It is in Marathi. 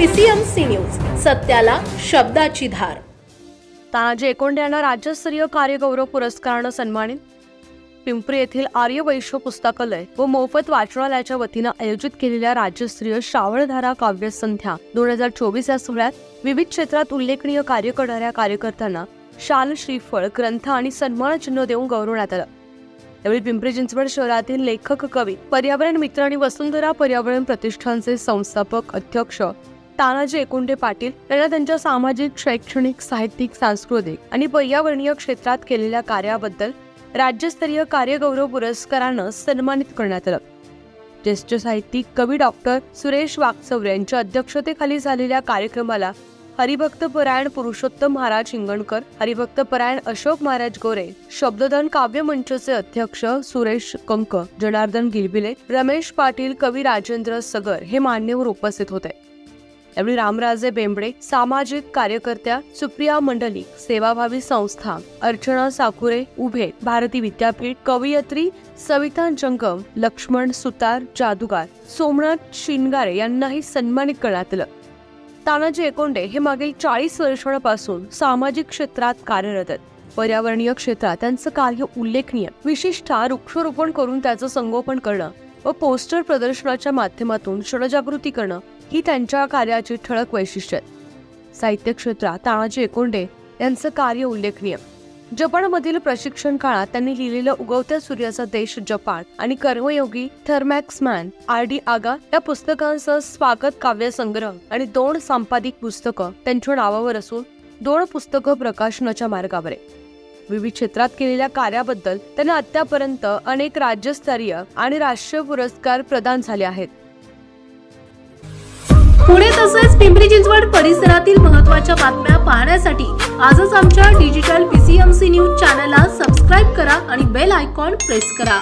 PCMC न्यूज, सत्याला शब्दाची धार। तानाजी एकोंडे यांना राज्यस्तरीय कार्यगौरव पुरस्काराने सन्मानित। पिंपरी येथील आर्य वैश्य पुस्तकालय व मोफत वाचनालयाच्या वतीने आयोजित केलेल्या राज्यस्तरीय श्रावणधारा काव्य संध्या 2024 या सोहळ्यात विविध क्षेत्रात उल्लेखनीय कार्य करणाऱ्या कार्यकर्त्यांना शाल, श्रीफळ, ग्रंथ आणि सन्मानचिन्ह देऊन गौरवण्यात आलं। यावेळी पिंपरी चिंचवड शहरातील लेखक, कवी, पर्यावरण मित्र आणि वसुंधरा पर्यावरण प्रतिष्ठानचे संस्थापक अध्यक्ष तानाजी एकोंडे पाटील यांना त्यांच्या सामाजिक, शैक्षणिक, साहित्यिक, सांस्कृतिक आणि पर्यावरणीय क्षेत्रात केलेल्या कार्याबद्दल राज्यस्तरीय कार्यगौरव पुरस्काराने सन्मानित करण्यात आलं। ज्येष्ठ साहित्यिक, कवी डॉक्टर सुरेश वाकचौरे यांच्या अध्यक्षतेखाली झालेल्या कार्यक्रमाला हरिभक्तपरायण पुरुषोत्तम महाराज हिंगणकर, हरिभक्तपरायण अशोक महाराज गोरे, शब्ददान काव्य मंचचे अध्यक्ष सुरेश कंक, जनार्दन गिलबिले, रमेश पाटील, कवी राजेंद्र सगर हे मान्यवर उपस्थित होते। यावेळी रामराजे बेंबडे, सामाजिक कार्यकर्त्या सुप्रिया मंडलिक, सेवाभावी संस्था, अर्चना साकुरे उभे, भारती विद्यापीठ, कवयित्री सविता जंगम, लक्ष्मण सुतार, जादूगार सोमनाथ शिंगारे यांनाही सन्मानित करण्यात आलं। तानाजी एकोंडे हे मागील 40 वर्षांपासून सामाजिक क्षेत्रात कार्यरत आहेत। पर्यावरणीय क्षेत्रात त्यांचं कार्य उल्लेखनीय। विशिष्टतः वृक्षारोपण करून त्याचं संगोपन करणं व पोस्टर प्रदर्शनाच्या माध्यमातून जनजागृती करणं ही त्यांच्या कार्याची ठळक वैशिष्ट्ये आहेत। साहित्य क्षेत्रात तानाजी एकोंडे यांचं कार्य उल्लेखनीय। जपानमधील प्रशिक्षण काळात त्यांनी लिहिलेलं उगवत्या सूर्याचा देश जपान आणि कर्मयोगी थर्मॅक्स मॅन RD आगा या पुस्तकांसह स्वागत काव्य संग्रह आणि 2 संपादिक पुस्तकं त्यांच्या नावावर असून 2 पुस्तकं प्रकाशनाच्या मार्गावर आहे। विविध क्षेत्रात केलेल्या कार्याबद्दल त्यांना आतापर्यंत अनेक राज्यस्तरीय आणि राष्ट्रीय पुरस्कार प्रदान झाले आहेत। पुणे तसेच पिंपरी चिंचवड परिसरातील महत्त्वाच्या बातम्या पाहण्यासाठी आजच आमच्या डिजिटल PCMC न्यूज चॅनलला सबस्क्राइब करा आणि बेल आयकॉन प्रेस करा।